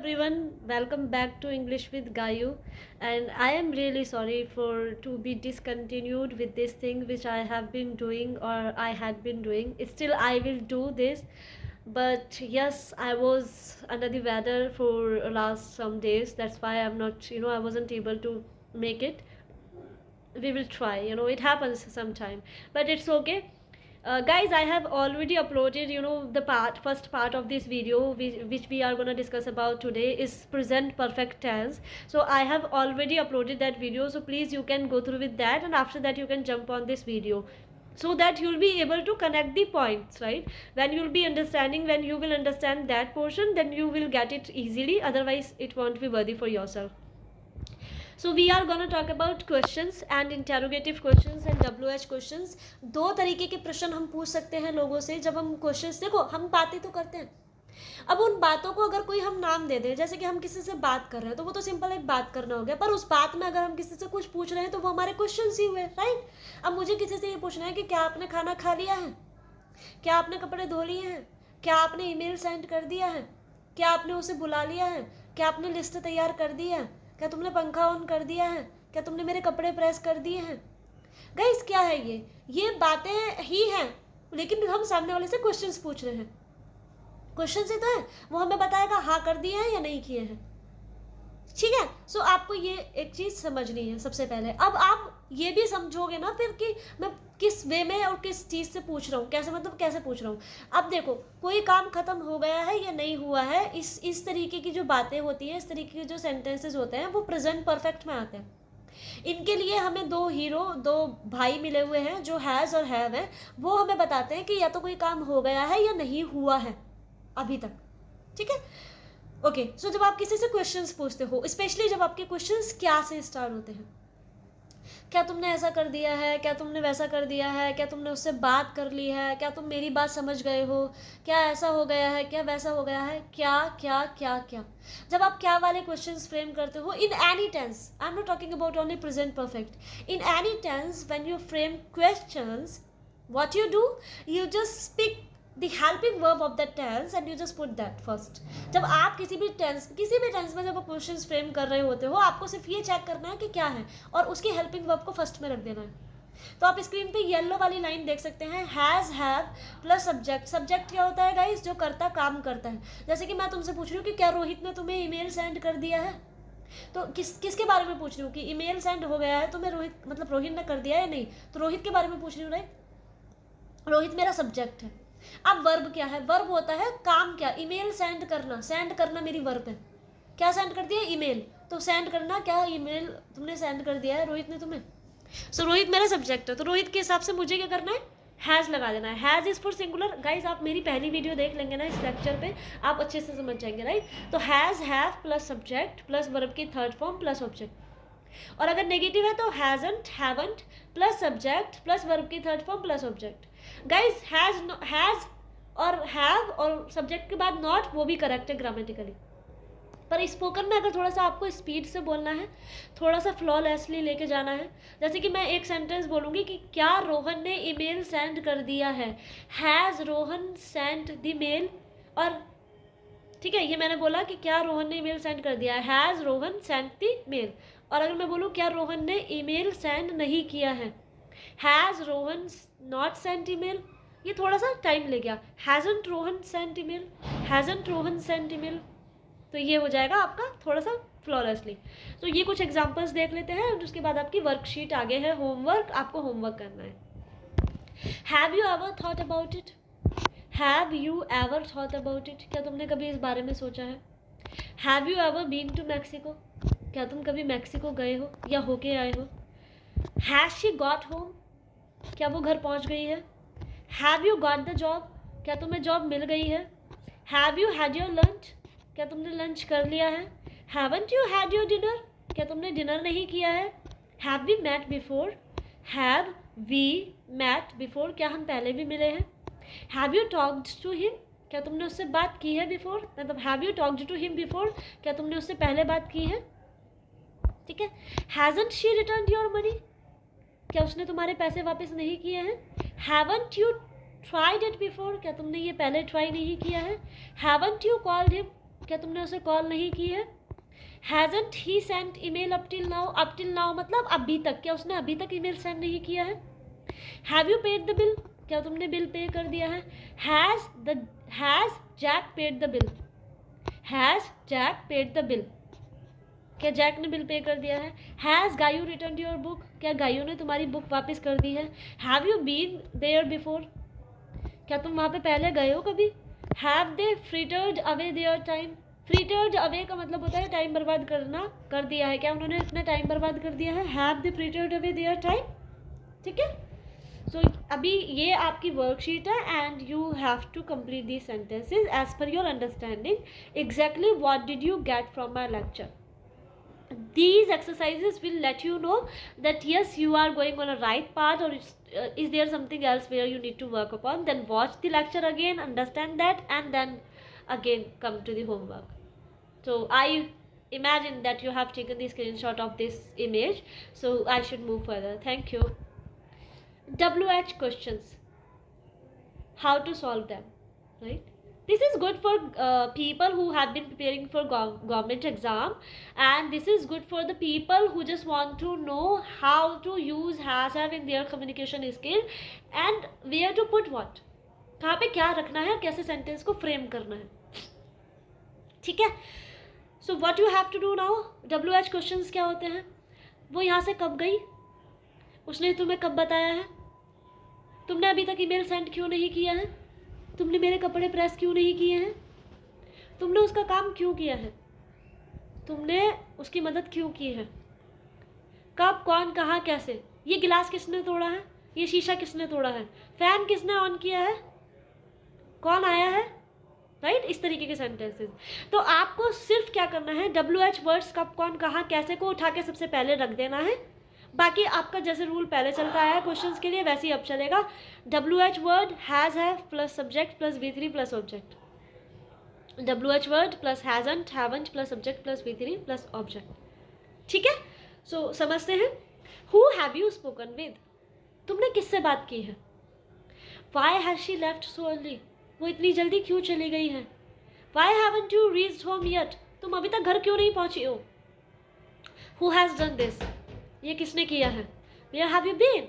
Everyone, welcome back to English with Gayu, and I am really sorry for to be discontinued with this thing which I have been doing or I had been doing. Still I will do this, but yes, I was under the weather for last some days. That's why I'm not, I wasn't able to make it. We will try, it happens sometime, but it's okay. Guys, I have already uploaded, the first part of this video which we are going to discuss about today is present perfect tense. So I have already uploaded that video, so please you can go through with that, and after that you can jump on this video so that you'll be able to connect the points, right? When you will understand that portion, then you will get it easily, otherwise it won't be worthy for yourself. So we are gonna talk about questions and interrogative questions and WH questions. दो तरीके के प्रश्न हम पूछ सकते हैं लोगों से जब हम क्वेश्चंस, देखो हम बातें तो करते हैं, अब उन बातों को अगर कोई हम नाम दे दे, जैसे कि हम किसी से बात कर रहे हैं तो वो तो सिंपल एक बात करना हो गया, पर उस बात में अगर हम किसी से कुछ पूछ रहे हैं तो वो हमारे क्वेश्चंस ही हुए, राइट? अब मुझे किसी से ये पूछना है कि क्या आपने खाना खा लिया है, क्या आपने कपड़े धो लिए हैं, क्या आपने ईमेल सेंड कर दिया है, क्या आपने उसे बुला लिया है, क्या आपने लिस्ट तैयार कर दी है, क्या तुमने पंखा ऑन कर दिया है, क्या तुमने मेरे कपड़े प्रेस कर दिए हैं? गाइस क्या है ये बातें ही हैं, लेकिन हम सामने वाले से क्वेश्चंस पूछ रहे हैं। क्वेश्चन से तो है, वो हमें बताएगा हाँ कर दिए हैं या नहीं किए हैं, ठीक है? सो आपको ये एक चीज़ समझनी है सबसे पहले। अब आप ये भी समझोगे ना फिर कि मैं किस वे में और किस चीज़ से पूछ रहा हूँ, कैसे पूछ रहा हूँ। अब देखो, कोई काम खत्म हो गया है या नहीं हुआ है, इस तरीके की जो बातें होती हैं, इस तरीके के जो सेंटेंसेस होते हैं, वो प्रेजेंट परफेक्ट में आते हैं। इनके लिए हमें दो भाई मिले हुए हैं जो हैज़ और हैव है। वो हमें बताते हैं कि या तो कोई काम हो गया है या नहीं हुआ है अभी तक, ठीक है? ओके, सो जब आप किसी से क्वेश्चंस पूछते हो, स्पेशली जब आपके क्वेश्चंस क्या से स्टार्ट होते हैं, क्या तुमने ऐसा कर दिया है, क्या तुमने वैसा कर दिया है, क्या तुमने उससे बात कर ली है, क्या तुम मेरी बात समझ गए हो, क्या ऐसा हो गया है, क्या वैसा हो गया है, क्या क्या क्या क्या। जब आप क्या वाले क्वेश्चंस फ्रेम करते हो in any tense, I am not talking about only present perfect, in any tense when you frame questions, what you do, you just speak the helping verb of that tense and you just put that first. जब आप किसी भी tense में जब आप questions frame कर रहे होते हो, आपको सिर्फ ये चेक करना है कि क्या है और उसकी हेल्पिंग वर्ब को फर्स्ट में रख देना है। तो आप स्क्रीन पे येलो वाली लाइन देख सकते हैं, has have plus subject. Subject क्या होता है गाइस? जो करता काम करता है। जैसे कि मैं तुमसे पूछ रही हूँ कि क्या रोहित ने तुम्हें ईमेल सेंड कर दिया है, तो किसके बारे में पूछ रही हूँ कि ईमेल सेंड हो गया है तो मैं रोहित ने कर दिया है या नहीं, तो रोहित के बारे में पूछ रही हूँ, राइट? रोहित मेरा सब्जेक्ट है। अब वर्ब क्या है? वर्ब होता है काम क्या? ईमेल सेंड करना मेरी वर्ब है। क्या सेंड कर दिया? ईमेल। तो सेंड करना, क्या ईमेल तुमने सेंड कर दिया है रोहित ने तुम्हें? सो रोहित मेरा सब्जेक्ट है, तो रोहित के हिसाब से मुझे क्या करना है? हैज़ लगा देना है। Has is for singular. Guys आप मेरी पहली वीडियो देख लेंगे ना इस लेक्चर पे, आप अच्छे से समझ जाएंगे, राइट? तो has have plus subject plus verb की थर्ड फॉर्म प्लस ऑब्जेक्ट। और अगर नेगेटिव है तो hasn't haven't plus subject plus verb की third form plus object. Guys has और हैव और सब्जेक्ट के बाद नॉट, वो भी करेक्ट है ग्रामेटिकली, पर स्पोकन में अगर थोड़ा सा आपको स्पीड से बोलना है, थोड़ा सा फ्लॉलेसली लेके जाना है, जैसे कि मैं एक सेंटेंस बोलूँगी कि क्या रोहन ने ईमेल सेंड कर दिया है, has Rohan send the mail. और ठीक है, ये मैंने बोला कि क्या रोहन ने ईमेल सेंड कर दिया है, has Rohan send the mail. और अगर मैं बोलूँ क्या रोहन ने ईमेल सेंड नहीं किया है, has Rohan not send email, ये थोड़ा सा टाइम ले गया। Hasn't Rohan send email, hasn't Rohan send email, तो ये हो जाएगा आपका थोड़ा सा फ्लॉलेसली। तो ये कुछ एग्जांपल्स देख लेते हैं और उसके बाद आपकी वर्कशीट आगे है, होमवर्क, आपको होमवर्क करना है। Have you ever thought about it? Have you ever thought about it? क्या तुमने कभी इस बारे में सोचा है? Have you ever been to Mexico? क्या तुम कभी मैक्सिको गए हो या होके आए हो? Has she got home? क्या वो घर पहुंच गई है? Have you got the job? क्या तुम्हें जॉब मिल गई है? Have you had your lunch? क्या तुमने लंच कर लिया है? Haven't you had your dinner? क्या तुमने डिनर नहीं किया है? Have we met before? Have we met before? क्या हम पहले भी मिले हैं? Have you talked to him? क्या तुमने उससे बात की है बिफोर? मतलब have you talked to him before? क्या तुमने उससे पहले बात की है? ठीक है। Hasn't she return your money? क्या उसने तुम्हारे पैसे वापस नहीं किए हैं? Haven't you tried it before? क्या तुमने ये पहले ट्राई नहीं किया है? Haven't you called him? क्या तुमने उसे कॉल नहीं की है? Hasn't he sent email up till now? Up till now मतलब अभी तक, क्या उसने अभी तक ईमेल सेंड नहीं किया है? Have you paid the bill? क्या तुमने बिल पे कर दिया है? Has Jack paid the bill? Has Jack paid the bill? क्या जैक ने बिल पे कर दिया है? Has Gayu return your book? क्या गायू ने तुम्हारी बुक वापस कर दी है? Have you been there before? क्या तुम वहाँ पे पहले गए हो कभी? Have they frittered away their time? Frittered away का मतलब होता है टाइम बर्बाद करना, कर दिया है। क्या उन्होंने अपना टाइम बर्बाद कर दिया है? Have they frittered away their time? ठीक है, सो अभी ये आपकी वर्कशीट है and you have to complete the sentences as per your understanding exactly what did you get from my lecture. These exercises will let you know that yes, you are going on a right path, or is there something else where you need to work upon. Then watch the lecture again, understand that, and then again come to the homework. So I imagine that you have taken the screenshot of this image, so I should move further. Thank you. WH questions, how to solve them, right? This is good for people who have been preparing for government exam, and this is good for the people who just want to know how to use has have in their communication skill and where to put what, कहाँ पे क्या रखना है, कैसे sentence को frame करना है. ठीक है, so what you have to do now. WH questions क्या होते हैं? वो यहाँ से कब गई, उसने तुम्हें कब बताया है, तुमने अभी तक ईमेल सेंड क्यों नहीं किया है, तुमने मेरे कपड़े प्रेस क्यों नहीं किए हैं, तुमने उसका काम क्यों किया है, तुमने उसकी मदद क्यों की है, कब, कौन, कहाँ, कैसे, ये गिलास किसने तोड़ा है, ये शीशा किसने तोड़ा है, फैन किसने ऑन किया है, कौन आया है, राइट. इस तरीके के सेंटेंसेस. तो आपको सिर्फ क्या करना है, WH वर्ड्स कब, कौन, कहाँ, कैसे को उठा के सबसे पहले रख देना है. बाकी आपका जैसे रूल पहले चलता है क्वेश्चंस के लिए वैसे ही अब चलेगा. WH word has have plus subject plus V3 plus object. WH word plus hasn't haven't plus subject plus V3 plus object. ठीक है, सो समझते हैं. Who have you spoken with, तुमने किससे बात की है. Why has she left so early, वो इतनी जल्दी क्यों चली गई है. Why haven't you reached home yet, तुम अभी तक घर क्यों नहीं पहुंची हो. हु हैज़ डन दिस, ये किसने किया है. वेयर हैव यू बीन,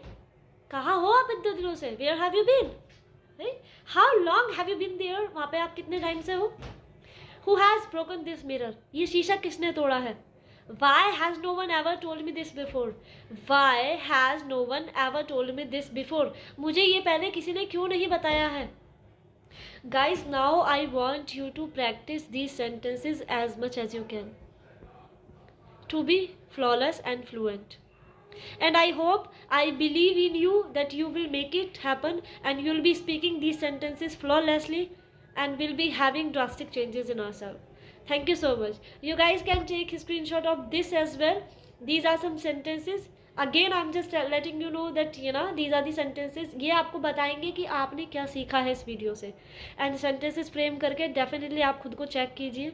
कहाँ हो आप इतने दिनों से. Where have you been, right. How long have you been there, वहाँ पे आप कितने टाइम से हो. Who has broken this mirror, ये शीशा किसने तोड़ा है. Why has no one ever told me this before, why has no one ever told me this before, मुझे ये पहले किसी ने क्यों नहीं बताया है. Guys now I want you to practice these sentences as much as you can to be flawless and fluent. And I hope, I believe in you that you will make it happen and you will be speaking these sentences flawlessly and will be having drastic changes in ourselves. Thank you so much. You guys can take a screenshot of this as well. These are some sentences. Again I'm just letting you know that these are the sentences. ये आपको बताएंगे कि आपने क्या सीखा है इस video से. And sentences frame करके definitely आप खुद को चेक कीजिए,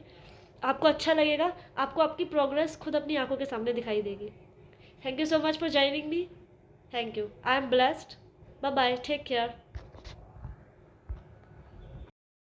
आपको अच्छा लगेगा, आपको आपकी प्रोग्रेस खुद अपनी आंखों के सामने दिखाई देगी. Thank you so much for joining me. Thank you. I am blessed. Bye bye. Take care.